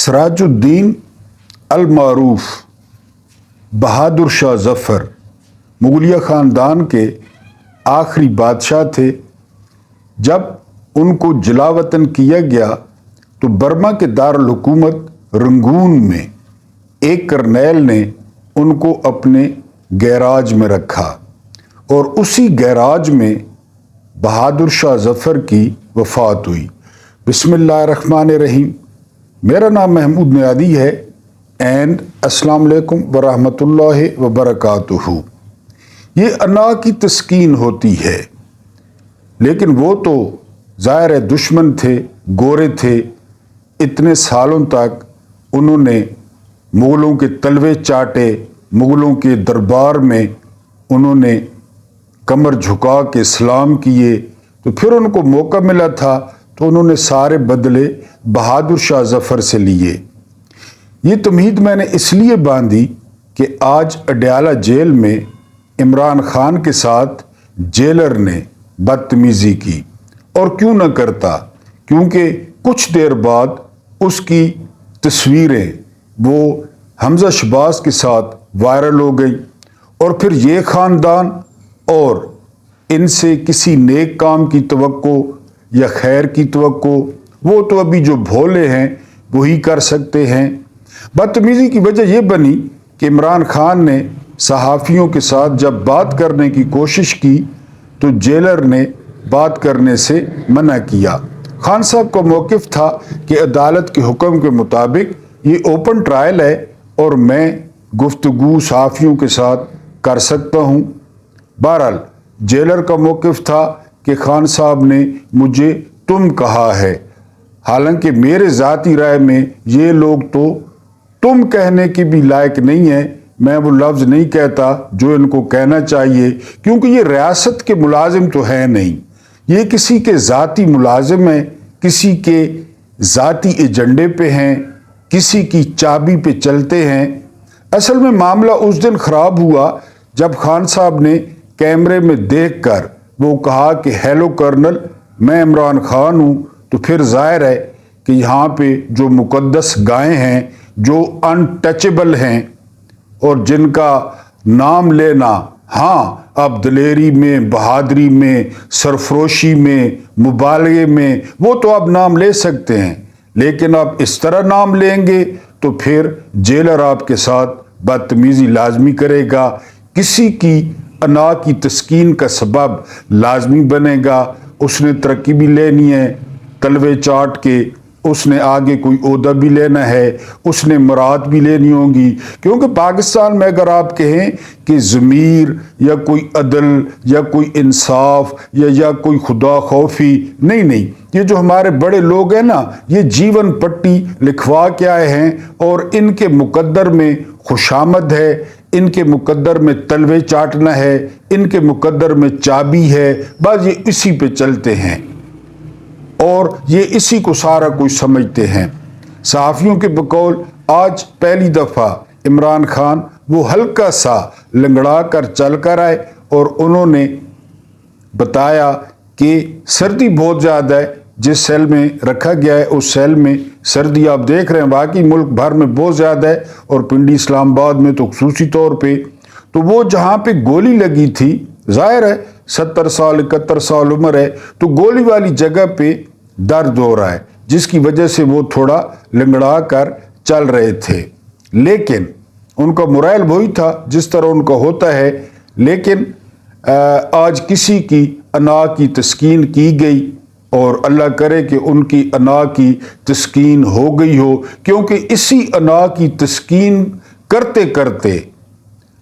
सराजुद्दीन अल-मारूफ बहादुर शाह ज़फ़र मुग़लिया ख़ानदान के आखिरी बादशाह थे। जब उनको जलावतन किया गया तो बर्मा के दारुल हुकूमत रंगून में एक करनैल ने उनको अपने गैराज में रखा और उसी गैराज में बहादुर शाह ज़फ़र की वफ़ात हुई। बिस्मिल्लाहिर्रहमानिर्रहीम। मेरा नाम महमूद नियादी है एंड अस्सलाम वालेकुम वरहमतुल्लाहि वबरकातुहू। ये अना की तस्कीन होती है, लेकिन वो तो ज़ाहिर है दुश्मन थे, गोरे थे। इतने सालों तक उन्होंने मुग़लों के तलवे चाटे, मुग़लों के दरबार में उन्होंने कमर झुका के सलाम किए। तो फिर उनको मौका मिला था तो उन्होंने सारे बदले बहादुर शाह ज़फ़र से लिए। ये तमहीद मैंने इसलिए बांधी कि आज अडयाला जेल में इमरान खान के साथ जेलर ने बदतमीज़ी की, और क्यों न करता, क्योंकि कुछ देर बाद उसकी तस्वीरें वो हमज़ा शहबाज के साथ वायरल हो गई। और फिर ये ख़ानदान और इनसे किसी नेक काम की तवक्को या खैर की तवक्को, वो तो अभी जो भोले हैं वही कर सकते हैं। बदतमीज़ी की वजह यह बनी कि इमरान खान ने सहाफ़ियों के साथ जब बात करने की कोशिश की तो जेलर ने बात करने से मना किया। खान साहब का मौक़िफ़ था कि अदालत के हुक्म के मुताबिक ये ओपन ट्रायल है और मैं गुफ्तगू सहाफ़ियों के साथ कर सकता हूँ। बहरहाल जेलर का मौक़िफ़ था कि खान साहब ने मुझे तुम कहा है, हालांकि मेरे ज़ाती राय में ये लोग तो तुम कहने के भी लायक नहीं है। मैं वो लफ्ज़ नहीं कहता जो इनको कहना चाहिए, क्योंकि ये रियासत के मुलाजिम तो है नहीं, ये किसी के ज़ाती मुलाजिम हैं, किसी के ज़ाती एजेंडे पे हैं, किसी की चाबी पे चलते हैं। असल में मामला उस दिन ख़राब हुआ जब खान साहब ने कैमरे में देखकर वो कहा कि हेलो कर्नल, मैं इमरान खान हूँ। तो फिर जाहिर है कि यहाँ पे जो मुकद्दस गायें हैं, जो अनटचेबल हैं और जिनका नाम लेना, हाँ, अब दलेरी में, बहादरी में, सरफरोशी में, मुबालगे में वो तो आप नाम ले सकते हैं, लेकिन आप इस तरह नाम लेंगे तो फिर जेलर आपके साथ बदतमीज़ी लाजमी करेगा, किसी की अना की तस्कीन का सबब लाजमी बनेगा। उसने तरक्की भी लेनी है, तलवे चाट के उसने आगे कोई ओहदा भी लेना है, उसने मुराद भी लेनी होगी। क्योंकि पाकिस्तान में अगर आप कहें कि ज़मीर या कोई अदल या कोई इंसाफ या कोई खुदा खौफी, नहीं, ये जो हमारे बड़े लोग हैं ना, ये जीवन पट्टी लिखवा के आए हैं और इनके मुकद्दर में खुशामद है, इनके मुकद्दर में तलवे चाटना है, इनके मुकद्दर में चाबी है। बस ये इसी पे चलते हैं और ये इसी को सारा कुछ समझते हैं। सहाफ़ियों के बकौल आज पहली दफ़ा इमरान खान वो हल्का सा लंगड़ा कर चल कर आए और उन्होंने बताया कि सर्दी बहुत ज़्यादा है, जिस सेल में रखा गया है उस सेल में सर्दी आप देख रहे हैं, बाकी मुल्क भर में बहुत ज़्यादा है और पिंडी इस्लामाबाद में तो खुसूसी तौर पे। तो वो जहाँ पे गोली लगी थी, ज़ाहिर है 70 साल 71 साल उम्र है, तो गोली वाली जगह पे दर्द हो रहा है, जिसकी वजह से वो थोड़ा लंगड़ा कर चल रहे थे। लेकिन उनका मुराइल वही था जिस तरह उनका होता है। लेकिन आज किसी की अना की तस्कीन की गई और अल्लाह करे कि उनकी अना की तस्कीन हो गई हो, क्योंकि इसी अना की तस्कीन करते करते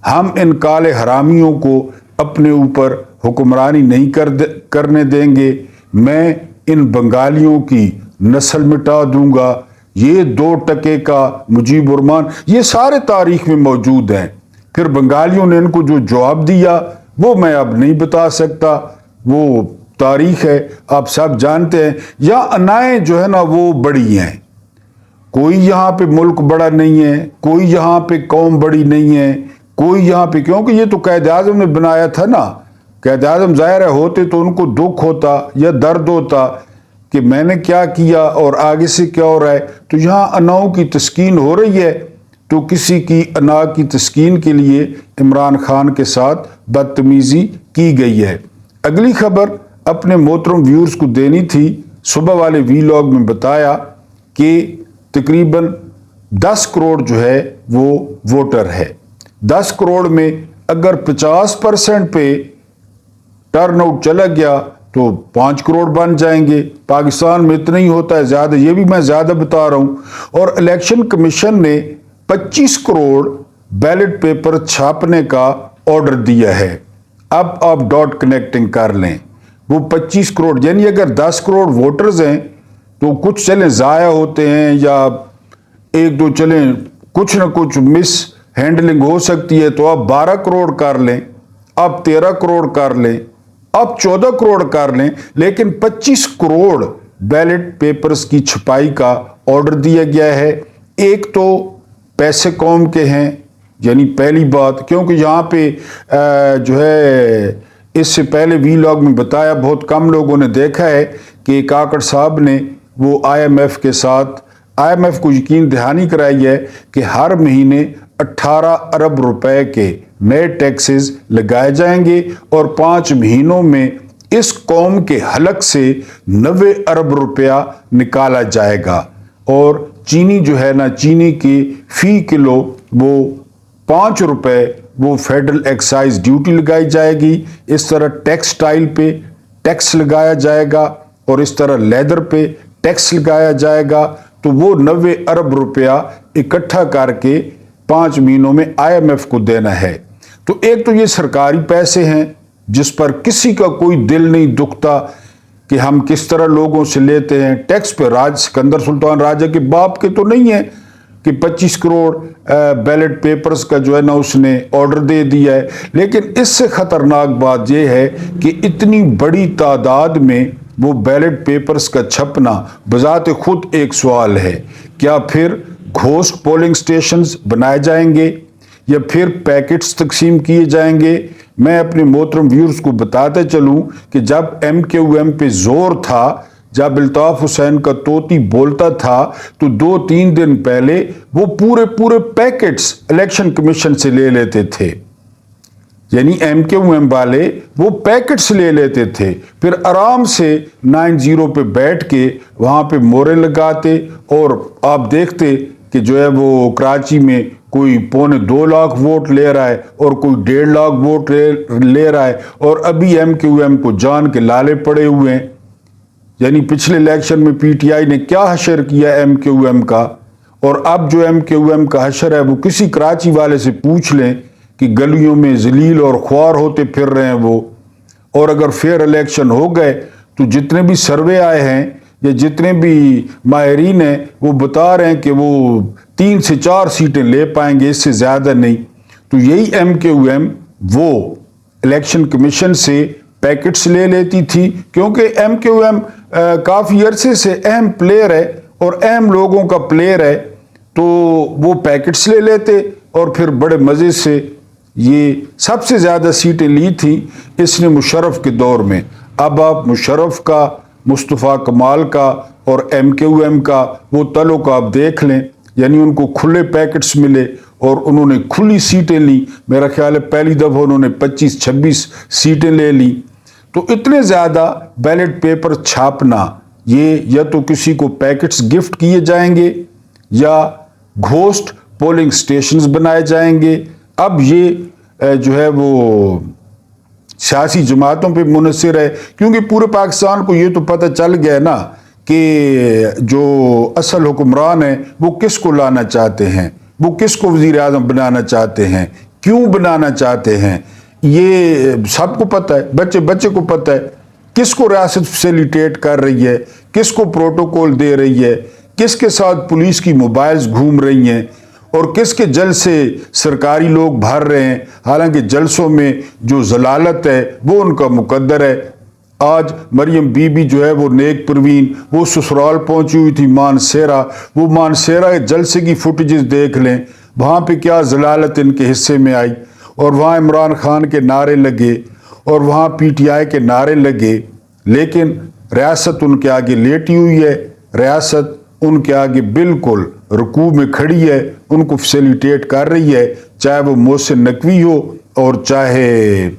हम इन काले हरामियों को अपने ऊपर हुक्मरानी नहीं करने देंगे। मैं इन बंगालियों की नस्ल मिटा दूंगा। ये 2 टके का मुजीब उर्रहमान, ये सारे तारीख में मौजूद हैं। फिर बंगालियों ने इनको जो जवाब दिया वो मैं अब नहीं बता सकता, वो तारीख है, आप सब जानते हैं। या अनाएं जो है ना वो बड़ी हैं, कोई यहाँ पे मुल्क बड़ा नहीं है, कोई यहाँ पे कौम बड़ी नहीं है, कोई यहाँ पे, क्योंकि ये तो कायद आज़म ने बनाया था ना। कायद आज़म ज़ाहिर है होते तो उनको दुख होता या दर्द होता کہ میں نے کیا کیا اور آگے سے کیا ہو رہا ہے، تو یہاں اناؤں کی تسکین ہو رہی ہے، تو کسی کی انا کی تسکین کے لیے عمران خان کے ساتھ بدتمیزی کی گئی ہے۔ اگلی خبر اپنے محترم ویورز کو دینی تھی۔ صبح والے ویلاگ میں بتایا کہ تقریباً 10 کروڑ جو ہے وہ ووٹر ہے۔ 10 کروڑ میں اگر 50% پہ ٹرن آؤٹ چلا گیا تو 5 کروڑ بن جائیں گے۔ پاکستان میں اتنا ہی ہوتا ہے، زیادہ یہ بھی میں زیادہ بتا رہا ہوں۔ اور الیکشن کمیشن نے 25 کروڑ بیلٹ پیپر چھاپنے کا آرڈر دیا ہے۔ اب آپ ڈاٹ کنیکٹنگ کر لیں، وہ 25 کروڑ یعنی اگر 10 کروڑ ووٹرز ہیں تو کچھ چلیں ضائع ہوتے ہیں یا ایک دو چلیں کچھ نہ کچھ مس ہینڈلنگ ہو سکتی ہے، تو آپ 12 کروڑ کر لیں، آپ 13 کروڑ کر لیں، آپ 14 کروڑ کر لیں، لیکن 25 کروڑ بیلٹ پیپرز کی چھپائی کا آرڈر دیا گیا ہے۔ ایک تو پیسے قوم کے ہیں، یعنی پہلی بات، کیونکہ یہاں پہ جو ہے اس سے پہلے ویلاگ میں بتایا، بہت کم لوگوں نے دیکھا ہے کہ کاکڑ صاحب نے وہ آئی ایم ایف کے ساتھ آئی ایم ایف کو یقین دہانی کرائی ہے کہ ہر مہینے 18 ارب روپے کے نئے ٹیکسز لگائے جائیں گے اور 5 مہینوں میں اس قوم کے حلق سے 90 ارب روپیہ نکالا جائے گا۔ اور چینی جو ہے نا، چینی کی فی کلو وہ 5 روپے وہ فیڈرل ایکسائز ڈیوٹی لگائی جائے گی۔ اس طرح ٹیکسٹائل پہ ٹیکس لگایا جائے گا اور اس طرح لیدر پہ ٹیکس لگایا جائے گا، تو وہ 90 ارب روپیہ اکٹھا کر کے 5 مہینوں میں آئی ایم ایف کو دینا ہے۔ تو ایک تو یہ سرکاری پیسے ہیں جس پر کسی کا کوئی دل نہیں دکھتا کہ ہم کس طرح لوگوں سے لیتے ہیں ٹیکس پہ۔ سکندر سلطان راجہ کے باپ کے تو نہیں ہے کہ 25 کروڑ بیلٹ پیپرز کا جو ہے نا اس نے آرڈر دے دیا ہے، لیکن اس سے خطرناک بات یہ ہے کہ اتنی بڑی تعداد میں وہ بیلٹ پیپرز کا چھپنا بذات خود ایک سوال ہے۔ کیا پھر گھوسٹ پولنگ سٹیشنز بنائے جائیں گے یا پھر پیکٹس تقسیم کیے جائیں گے؟ میں اپنے محترم ویورز کو بتاتے چلوں کہ جب ایم کیو ایم پہ زور تھا، جب الطاف حسین کا طوطی بولتا تھا، تو 2-3 دن پہلے وہ پورے پیکٹس الیکشن کمیشن سے لے لیتے تھے، یعنی ایم کیو ایم والے وہ پیکٹس لے لیتے تھے، پھر آرام سے 9-0 پہ بیٹھ کے وہاں پہ مورے لگاتے اور آپ دیکھتے کہ جو ہے وہ کراچی میں کوئی 2.25 لاکھ ووٹ لے رہا ہے اور کوئی 1.5 لاکھ ووٹ لے رہا ہے، اور ابھی ایم کیو ایم کو جان کے لالے پڑے ہوئے ہیں۔ یعنی پچھلے الیکشن میں پی ٹی آئی نے کیا حشر کیا ایم کیو ایم کا، اور اب جو ایم کیو ایم کا حشر ہے وہ کسی کراچی والے سے پوچھ لیں کہ گلیوں میں ذلیل اور خوار ہوتے پھر رہے ہیں وہ۔ اور اگر فیئر الیکشن ہو گئے تو جتنے بھی سروے آئے ہیں یا جتنے بھی ماہرین ہیں وہ بتا رہے ہیں کہ وہ 3 سے 4 سیٹیں لے پائیں گے، اس سے زیادہ نہیں۔ تو یہی ایم کیو ایم وہ الیکشن کمیشن سے پیکٹس لے لیتی تھی، کیونکہ ایم کیو ایم کافی عرصے سے اہم پلیئر ہے اور اہم لوگوں کا پلیئر ہے، تو وہ پیکٹس لے لیتے اور پھر بڑے مزے سے یہ سب سے زیادہ سیٹیں لی تھیں اس نے مشرف کے دور میں۔ اب آپ مشرف کا، مصطفیٰ کمال کا اور ایم کیو ایم کا وہ تعلق آپ دیکھ لیں، یعنی ان کو کھلے پیکٹس ملے اور انہوں نے کھلی سیٹیں لی۔ میرا خیال ہے پہلی دفعہ انہوں نے 25-26 سیٹیں لے لی۔ تو اتنے زیادہ بیلٹ پیپر چھاپنا، یہ یا تو کسی کو پیکٹس گفٹ کیے جائیں گے یا گھوسٹ پولنگ سٹیشنز بنائے جائیں گے۔ اب یہ جو ہے وہ سیاسی جماعتوں پہ منحصر ہے، کیونکہ پورے پاکستان کو یہ تو پتہ چل گیا ہے نا کہ جو اصل حکمران ہیں وہ کس کو لانا چاہتے ہیں، وہ کس کو وزیر اعظم بنانا چاہتے ہیں، کیوں بنانا چاہتے ہیں، یہ سب کو پتہ ہے، بچے کو پتہ ہے کس کو ریاست فیسیلیٹیٹ کر رہی ہے، کس کو پروٹوکول دے رہی ہے، کس کے ساتھ پولیس کی موبائلز گھوم رہی ہیں اور کس کے جلسے سرکاری لوگ بھر رہے ہیں، حالانکہ جلسوں میں جو ضلالت ہے وہ ان کا مقدر ہے۔ آج مریم بی بی جو ہے وہ نیک پروین وہ سسرال پہنچی ہوئی تھی مانسیرا، وہ مانسیرا جلسے کی فوٹیجز دیکھ لیں، وہاں پہ کیا ضلالت ان کے حصے میں آئی، اور وہاں عمران خان کے نعرے لگے اور وہاں پی ٹی آئی کے نعرے لگے، لیکن रियासत उनके आगे लेटी हुई है, रियासत उनके आगे बिल्कुल रुकू में खड़ी है, उनको फैसिलिटेट कर रही है, चाहे वो मोहसिन नकवी हो और चाहे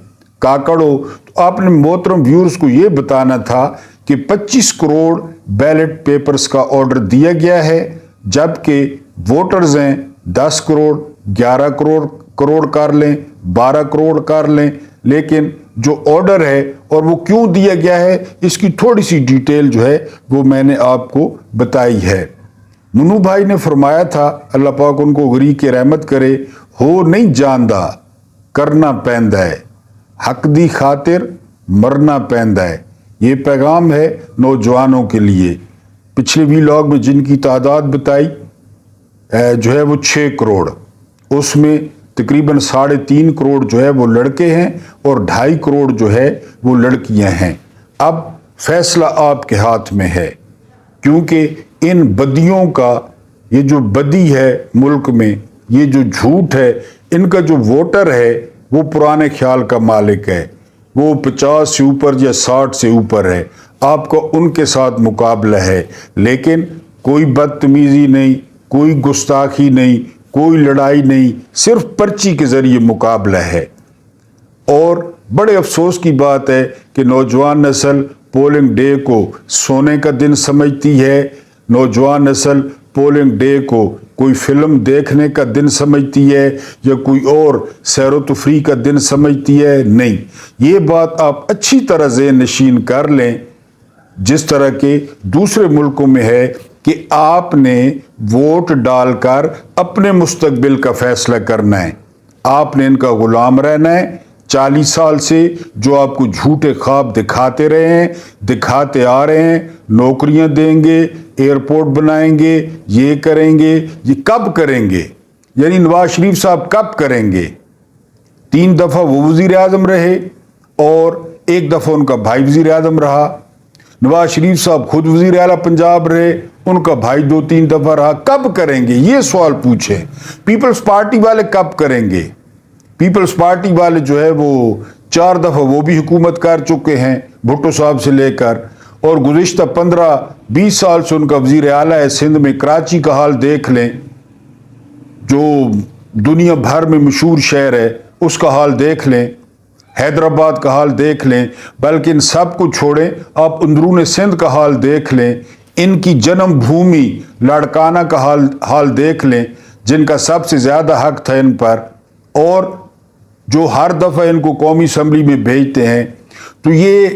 काकड़ हो। तो आपने मोहतरम व्यूअर्स को ये बताना था कि 25 करोड़ बैलेट पेपर्स का ऑर्डर दिया गया है, जबकि वोटर्स हैं 10 करोड़, 11 करोड़ कर लें, 12 करोड़ कर लें, लेकिन जो ऑर्डर है और वो क्यों दिया गया है इसकी थोड़ी सी डिटेल जो है वो मैंने आपको बताई है। मुन्नू भाई ने फरमाया था, अल्लाह पाक उनको गरी के रहमत करे, हो नहीं जानदा करना पैंदा है, हक दी खातिर मरना पैंदा है। ये पैगाम है नौजवानों के लिए। पिछले व्लॉग में जिनकी तादाद बताई जो है वो 6 करोड़, उसमें तकरीबन 3.5 करोड़ जो है वो लड़के हैं और 2.5 करोड़ जो है वो लड़कियां हैं। अब फैसला आपके हाथ में है, क्योंकि इन बदियों का, ये जो बदी है मुल्क में, ये जो झूठ है, इनका जो वोटर है वो पुराने ख्याल का मालिक है, वो 50 से ऊपर या 60 से ऊपर है। आपका उनके साथ मुकाबला है, लेकिन कोई बदतमीजी नहीं, कोई गुस्ताखी नहीं, कोई लड़ाई नहीं, सिर्फ पर्ची के जरिए मुकाबला है। और बड़े अफसोस की बात है कि नौजवान नस्ल पोलिंग डे को सोने का दिन समझती है, नौजवान नस्ल पोलिंग डे को कोई फिल्म देखने का दिन समझती है या कोई और सैर व तफरीह का दिन समझती है। नहीं, ये बात आप अच्छी तरह ज़हन नशीन कर लें, जिस तरह के दूसरे मुल्कों में है कि आपने वोट डालकर अपने मुस्तकबिल का फैसला करना है, आपने इनका गुलाम रहना है। 40 साल से जो आपको झूठे ख्वाब दिखाते रहे हैं, दिखाते आ रहे हैं, नौकरियां देंगे, एयरपोर्ट बनाएंगे, ये करेंगे, ये कब करेंगे? यानी नवाज शरीफ साहब कब करेंगे? 3 दफ़ा वो वज़ीर आज़म रहे और 1 दफ़ा उनका भाई वज़ीर आज़म रहा। नवाज शरीफ साहब खुद वज़ीर आला पंजाब रहे, उनका भाई 2-3 दफ़ा रहा। कब करेंगे? ये सवाल पूछें। पीपल्स पार्टी वाले कब करेंगे? पीपल्स पार्टी वाले जो है वो 4 दफ़ा वो भी हुकूमत कर चुके हैं, भुट्टो साहब से लेकर, और गुज़िश्ता 15-20 साल से उनका वज़ीर आला है। सिंध में कराची का हाल देख लें, जो दुनिया भर में मशहूर शहर है, उसका हाल देख लें, हैदराबाद का हाल देख लें, बल्कि इन सब को छोड़ें, आप अंदरून सिंध का हाल देख लें, इनकी जन्मभूमि लाड़काना का हाल देख लें, जिनका सबसे ज़्यादा हक था इन पर, और जो हर दफ़ा इनको कौमी असम्बली में भेजते हैं। तो ये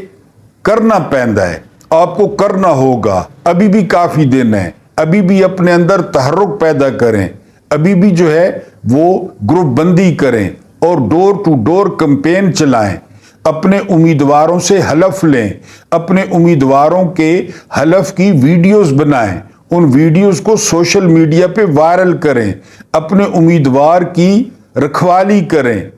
करना पैंदा है, आपको करना होगा। अभी भी काफ़ी दिन है, अभी भी अपने अंदर तहर्रुक पैदा करें, अभी भी जो है वो ग्रुप बंदी करें और डोर टू डोर कैंपेन चलाएं, अपने उम्मीदवारों से हलफ लें, अपने उम्मीदवारों के हलफ की वीडियोस बनाएं, उन वीडियोस को सोशल मीडिया पे वायरल करें, अपने उम्मीदवार की रखवाली करें।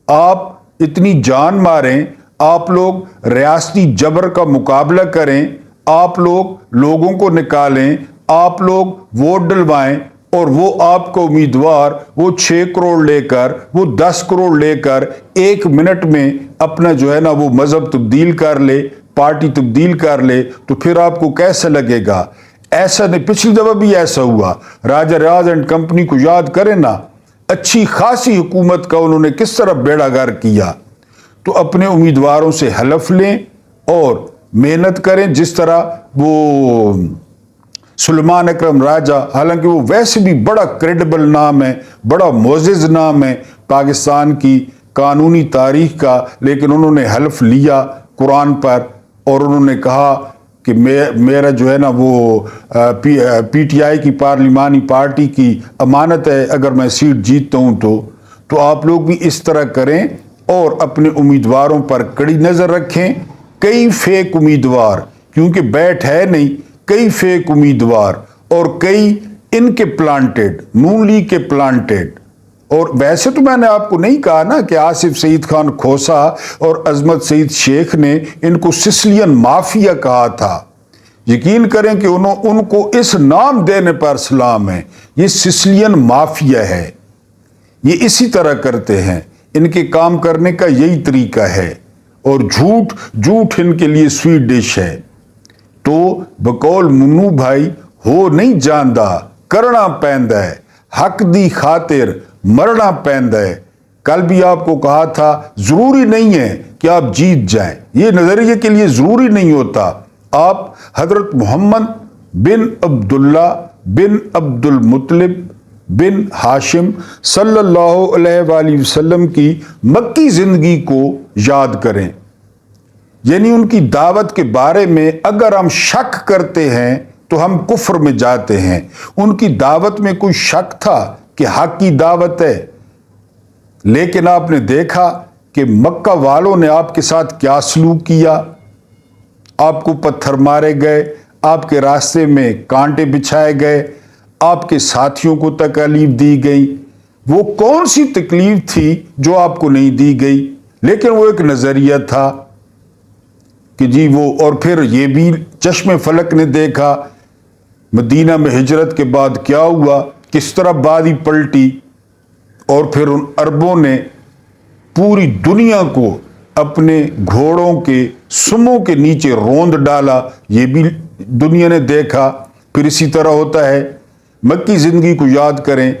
आप इतनी जान मारें, आप लोग रियासती जबर का मुकाबला करें, आप लोग लोगों को निकालें, आप लोग वोट डलवाएं, और वो आपका उम्मीदवार वो 6 करोड़ लेकर, वो 10 करोड़ लेकर 1 मिनट में अपना जो है ना वो मजहब तब्दील कर ले, पार्टी तब्दील कर ले, तो फिर आपको कैसा लगेगा? ऐसा नहीं, पिछली दफा भी ऐसा हुआ। राजा रियाज एंड कंपनी को याद करें ना, अच्छी खासी हुकूमत का उन्होंने किस तरह बेड़ागर किया। तो अपने उम्मीदवारों से हलफ लें और मेहनत करें, जिस तरह वो सुलेमान अकरम राजा, हालांकि वो वैसे भी बड़ा क्रेडिबल नाम है, बड़ा मोअज़्ज़िज़ नाम है पाकिस्तान की कानूनी तारीख का, लेकिन उन्होंने हलफ लिया कुरान पर और उन्होंने कहा कि मेरा जो है ना वो पीटीआई की पार्लिमानी पार्टी की अमानत है, अगर मैं सीट जीतता हूँ तो आप लोग भी इस तरह करें और अपने उम्मीदवारों पर कड़ी नज़र रखें। कई फेक उम्मीदवार, क्योंकि बैठ है नहीं, कई फेक उम्मीदवार और कई इनके प्लांटेड, नून लीग के प्लांटेड। और वैसे तो मैंने आपको नहीं कहा ना कि आसिफ सईद खान खोसा और अजमत सईद शेख ने इनको सिसिलियन माफिया कहा था। यकीन करें कि उनको इस नाम देने पर सलाम है। ये सिसिलियन माफिया है, ये इसी तरह करते हैं, इनके काम करने का यही तरीका है। और झूठ इनके लिए स्वीट डिश है। تو बकौल मुन्नू भाई हो नहीं जानदा करना पैंदा है, हक दी खातिर मरना पैंदा है। कल भी आपको कहा था जरूरी नहीं है कि आप जीत जाएं, ये नजरिए के लिए जरूरी नहीं होता। आप हजरत मोहम्मद बिन अब्दुल्ला बिन अब्दुल मुत्तलिब बिन हाशिम सल्लल्लाहु अलैहि वसल्लम की मक्की जिंदगी को याद करें। यानी उनकी दावत के बारे में अगर हम शक करते हैं तो हम कुफ्र में जाते हैं। उनकी दावत में कोई शक था कि हक की दावत है, लेकिन आपने देखा कि मक्का वालों ने आपके साथ क्या सलूक किया। आपको पत्थर मारे गए, आपके रास्ते में कांटे बिछाए गए, आपके साथियों को तकलीफ दी गई। वो कौन सी तकलीफ थी जो आपको नहीं दी गई? लेकिन वो एक नजरिया था कि जी वो, और फिर ये भी चश्मे फलक ने देखा मदीना में हिजरत के बाद क्या हुआ, किस तरह बादी पलटी, और फिर उन अरबों ने पूरी दुनिया को अपने घोड़ों के सुमों के नीचे रोंद डाला, ये भी दुनिया ने देखा। फिर इसी तरह होता है। मक्की जिंदगी को याद करें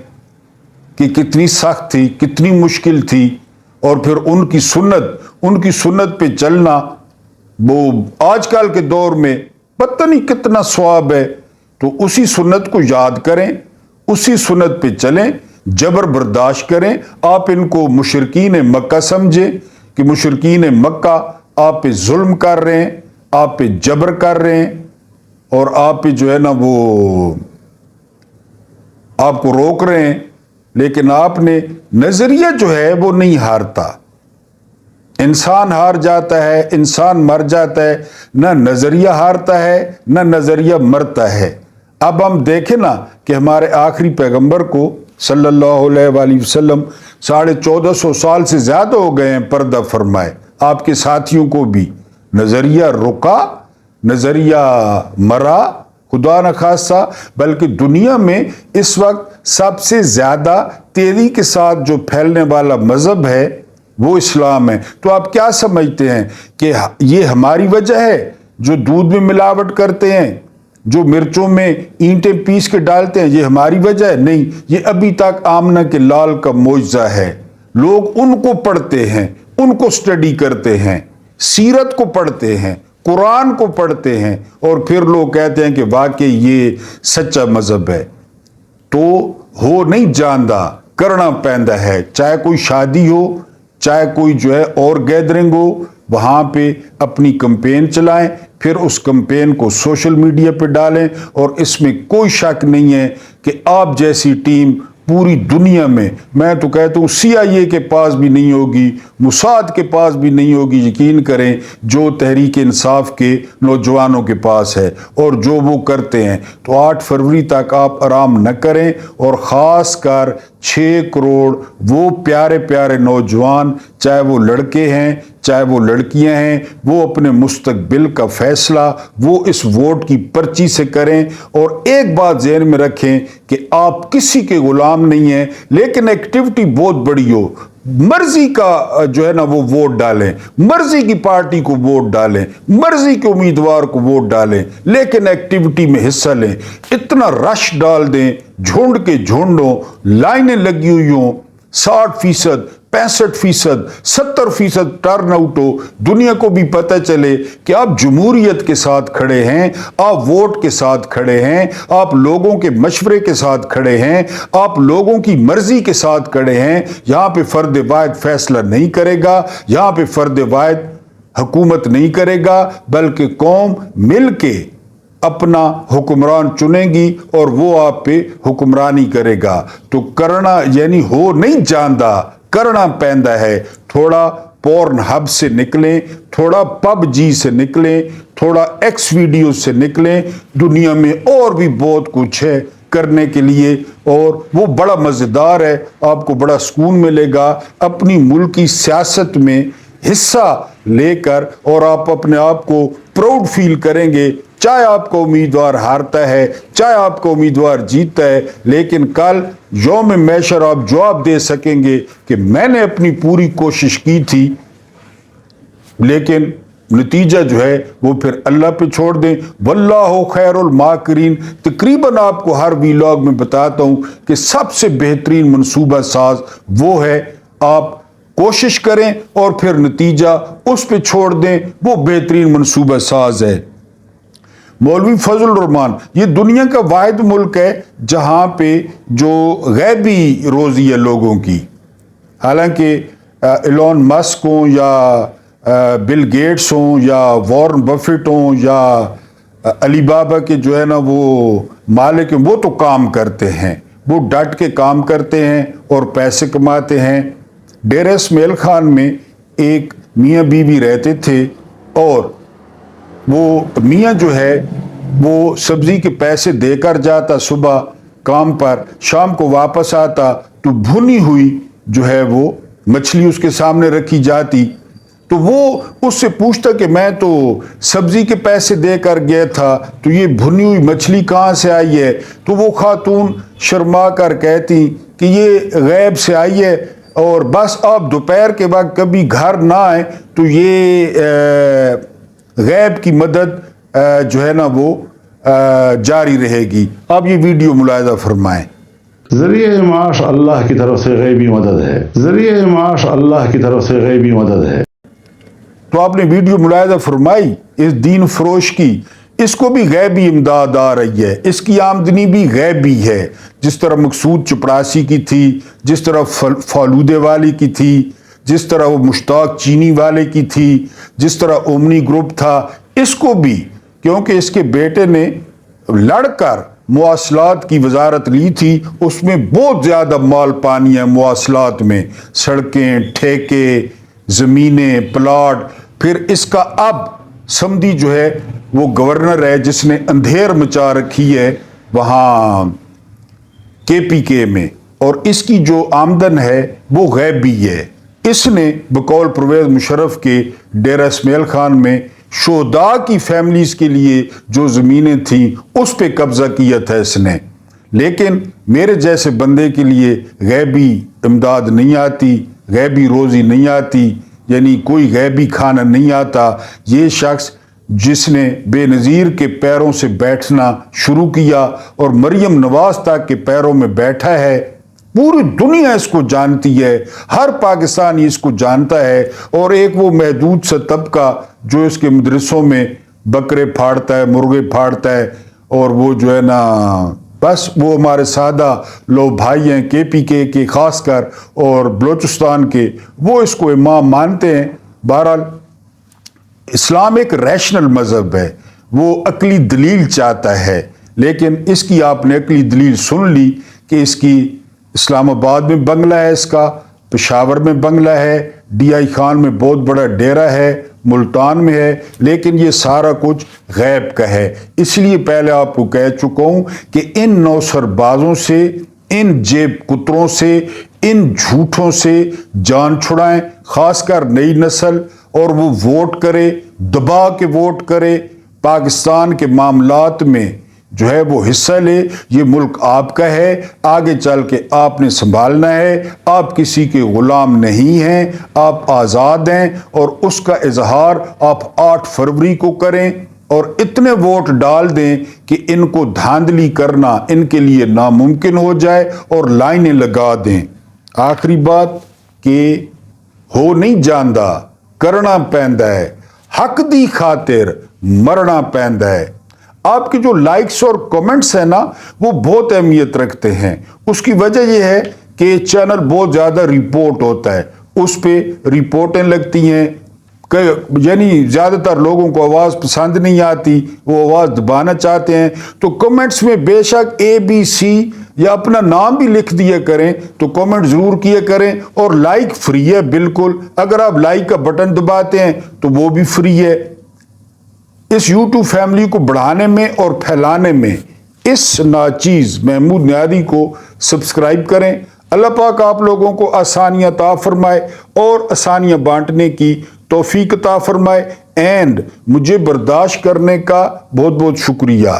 कि कितनी सख्त थी, कितनी मुश्किल थी, और फिर उनकी सुन्नत पे चलना, वो आजकल के दौर में पता नहीं कितना सवाब है। तो उसी सुन्नत को याद करें, उसी सुन्नत पे चलें, जबर बर्दाश्त करें। आप इनको मुशरिकीन मक्का समझें कि मुशरिकीन मक्का आप पे जुल्म कर रहे हैं, आप पे जबर कर रहे हैं, और आप पे जो है ना वो आपको रोक रहे हैं। लेकिन आपने नजरिया जो है वो नहीं हारता। इंसान हार जाता है, इंसान मर जाता है, ना नजरिया हारता है ना नजरिया मरता है। अब हम देखें ना कि हमारे आखिरी पैगंबर को सल्लल्लाहु अलैहि वसल्लम 1450 साल से ज्यादा हो गए हैं पर्दा फरमाए। आपके साथियों को भी नजरिया रुका, नजरिया मरा, खुदा न खासा। बल्कि दुनिया में इस वक्त सबसे ज्यादा तेजी के साथ जो फैलने वाला मजहब है वो इस्लाम है। तो आप क्या समझते हैं कि ये हमारी वजह है जो दूध में मिलावट करते हैं, जो मिर्चों में ईंटें पीस के डालते हैं, ये हमारी वजह है? नहीं, ये अभी तक आमना के लाल का मौजज़ा है। लोग उनको पढ़ते हैं, उनको स्टडी करते हैं, सीरत को पढ़ते हैं, कुरान को पढ़ते हैं, और फिर लोग कहते हैं कि वाकई ये सच्चा मजहब है। तो हो नहीं जानदा करना पैंदा है। चाहे कोई शादी हो, चाहे कोई जो है और गैदरिंग हो, वहां पे अपनी कैंपेन चलाएं, फिर उस कैंपेन को सोशल मीडिया पे डालें। और इसमें कोई शक नहीं है कि आप जैसी टीम पूरी दुनिया में, मैं तो कहता हूँ CIA के पास भी नहीं होगी, मुसाद के पास भी नहीं होगी, यकीन करें, जो तहरीक इंसाफ के नौजवानों के पास है और जो वो करते हैं। तो 8 फरवरी तक आप आराम न करें, और ख़ास कर 6 करोड़ वो प्यारे प्यारे नौजवान, चाहे वो लड़के हैं चाहे वो लड़कियां हैं, वो अपने मुस्तकबिल का फैसला वो इस वोट की पर्ची से करें। और एक बात ज़हन में रखें कि आप किसी के गुलाम नहीं हैं, लेकिन एक्टिविटी बहुत बड़ी हो। मर्जी का जो है ना वो वोट डालें, मर्जी की पार्टी को वोट डालें, मर्जी के उम्मीदवार को वोट डालें, लेकिन एक्टिविटी में हिस्सा लें। इतना रश डाल दें, झुंड के झुंडों, लाइनें लगी हुई हों, 60%, 65%, 70% टर्न आउट हो, दुनिया को भी पता चले कि आप जमहूरियत के साथ खड़े हैं, आप वोट के साथ खड़े हैं, आप लोगों के मशवरे के साथ खड़े हैं, आप लोगों की मर्जी के साथ खड़े हैं। यहां पे फर्द वाहिद फैसला नहीं करेगा, यहां पे फर्द वाहिद हुकूमत नहीं करेगा, बल्कि कौम मिल के अपना हुक्मरान चुनेगी और वो आप पे हुक्मरानी करेगा। तो करना यानी हो नहीं जानदा करना पैंदा है। थोड़ा पोर्न हब से निकलें, थोड़ा PUBG से निकलें, थोड़ा X वीडियो से निकलें। दुनिया में और भी बहुत कुछ है करने के लिए, और वो बड़ा मज़ेदार है, आपको बड़ा सुकून मिलेगा अपनी मुल्की सियासत में हिस्सा लेकर, और आप अपने आप को प्राउड फील करेंगे। चाहे आपका उम्मीदवार हारता है, चाहे आपका उम्मीदवार जीतता है, लेकिन कल यौम महशर आप जवाब दे सकेंगे कि मैंने अपनी पूरी कोशिश की थी, लेकिन نتیجہ جو ہے وہ پھر اللہ پہ چھوڑ دیں۔ واللہ خیر الماکرین، تقریباً آپ کو ہر ویلاگ میں بتاتا ہوں کہ سب سے بہترین منصوبہ ساز وہ ہے، آپ کوشش کریں اور پھر نتیجہ اس پہ چھوڑ دیں، وہ بہترین منصوبہ ساز ہے۔ مولوی فضل الرحمان، یہ دنیا کا واحد ملک ہے جہاں پہ جو غیبی روزی ہے لوگوں کی، حالانکہ ایلون مسک ہوں یا بل گیٹس ہوں یا وارن بفیٹ ہوں یا علی بابا کے جو ہے نا وہ مالک ہیں، وہ تو کام کرتے ہیں، وہ ڈٹ کے کام کرتے ہیں اور پیسے کماتے ہیں۔ ڈیرہ اسماعیل خان میں ایک میاں بیوی رہتے تھے، اور وہ میاں جو ہے وہ سبزی کے پیسے دے کر جاتا صبح کام پر، شام کو واپس آتا تو بھنی ہوئی جو ہے وہ مچھلی اس کے سامنے رکھی جاتی، تو وہ اس سے پوچھتا کہ میں تو سبزی کے پیسے دے کر گیا تھا، تو یہ بھنی ہوئی مچھلی کہاں سے آئی ہے؟ تو وہ خاتون شرما کر کہتی کہ یہ غیب سے آئی ہے، اور بس آپ دوپہر کے وقت کبھی گھر نہ آئیں تو یہ غیب کی مدد جو ہے نا وہ جاری رہے گی۔ آپ یہ ویڈیو ملاحظہ فرمائیں۔ ذریعہ معاش اللہ کی طرف سے غیبی مدد ہے، ذریعہ معاش اللہ کی طرف سے غیبی مدد ہے۔ تو آپ نے ویڈیو ملاحظہ فرمائی اس دین فروش کی، اس کو بھی غیبی امداد آ رہی ہے، اس کی آمدنی بھی غیبی ہے، جس طرح مقصود چپڑاسی کی تھی، جس طرح فالودے والی کی تھی، جس طرح وہ مشتاق چینی والے کی تھی، جس طرح اومنی گروپ تھا، اس کو بھی، کیونکہ اس کے بیٹے نے لڑ کر مواصلات کی وزارت لی تھی، اس میں بہت زیادہ مال پانی ہے مواصلات میں، سڑکیں، ٹھیکے، زمینیں، پلاٹ۔ پھر اس کا اب سمدھی جو ہے وہ گورنر ہے جس نے اندھیر مچا رکھی ہے وہاں KPK میں، اور اس کی جو آمدن ہے وہ غیبی ہے۔ اس نے بقول پرویز مشرف کے ڈیرہ اسماعیل خان میں شہداء کی فیملیز کے لیے جو زمینیں تھیں اس پہ قبضہ کیا تھا اس نے، لیکن میرے جیسے بندے کے لیے غیبی امداد نہیں آتی، غیبی روزی نہیں آتی، یعنی کوئی غیبی کھانا نہیں آتا۔ یہ شخص جس نے بے نظیر کے پیروں سے بیٹھنا شروع کیا اور مریم نواز تک کے پیروں میں بیٹھا ہے، پوری دنیا اس کو جانتی ہے، ہر پاکستانی اس کو جانتا ہے، اور ایک وہ محدود سا طبقہ جو اس کے مدرسوں میں بکرے پھاڑتا ہے، مرغے پھاڑتا ہے، اور وہ جو ہے نا بس وہ ہمارے سادہ لوگ بھائی ہیں KPK کے خاص کر اور بلوچستان کے، وہ اس کو امام مانتے ہیں۔ بہرحال اسلام ایک ریشنل مذہب ہے، وہ عقلی دلیل چاہتا ہے، لیکن اس کی آپ نے عقلی دلیل سن لی کہ اس کی اسلام آباد میں بنگلہ ہے، اس کا پشاور میں بنگلہ ہے، DI خان میں بہت بڑا ڈیرہ ہے، ملتان میں ہے، لیکن یہ سارا کچھ غیب کا ہے۔ اس لیے پہلے آپ کو کہہ چکا ہوں کہ ان نوسر بازوں سے، ان جیب کتروں سے، ان جھوٹوں سے جان چھڑائیں، خاص کر نئی نسل، اور وہ ووٹ کرے، دبا کے ووٹ کرے، پاکستان کے معاملات میں جو ہے وہ حصہ لے۔ یہ ملک آپ کا ہے، آگے چل کے آپ نے سنبھالنا ہے، آپ کسی کے غلام نہیں ہیں، آپ آزاد ہیں، اور اس کا اظہار آپ 8 فروری کو کریں، اور اتنے ووٹ ڈال دیں کہ ان کو دھاندلی کرنا ان کے لیے ناممکن ہو جائے، اور لائنیں لگا دیں۔ آخری بات کہ ہو نہیں جاندہ کرنا پیندا ہے، حق دی خاطر مرنا پیندا ہے۔ آپ کے جو لائکس اور کمنٹس ہیں نا وہ بہت اہمیت رکھتے ہیں۔ اس کی وجہ یہ ہے کہ چینل بہت زیادہ رپورٹ ہوتا ہے، اس پہ رپورٹیں لگتی ہیں، یعنی زیادہ تر لوگوں کو آواز پسند نہیں آتی، وہ آواز دبانا چاہتے ہیں، تو کمنٹس میں بے شک ABC یا اپنا نام بھی لکھ دیا کریں، تو کمنٹ ضرور کیا کریں، اور لائک فری ہے بالکل، اگر آپ لائک کا بٹن دباتے ہیں تو وہ بھی فری ہے۔ اس YouTube فیملی کو بڑھانے میں اور پھیلانے میں اس ناچیز محمود نیادی کو سبسکرائب کریں۔ اللہ پاک آپ لوگوں کو آسانیاں عطا فرمائے اور آسانیاں بانٹنے کی توفیق عطا فرمائے، اینڈ مجھے برداشت کرنے کا بہت بہت شکریہ۔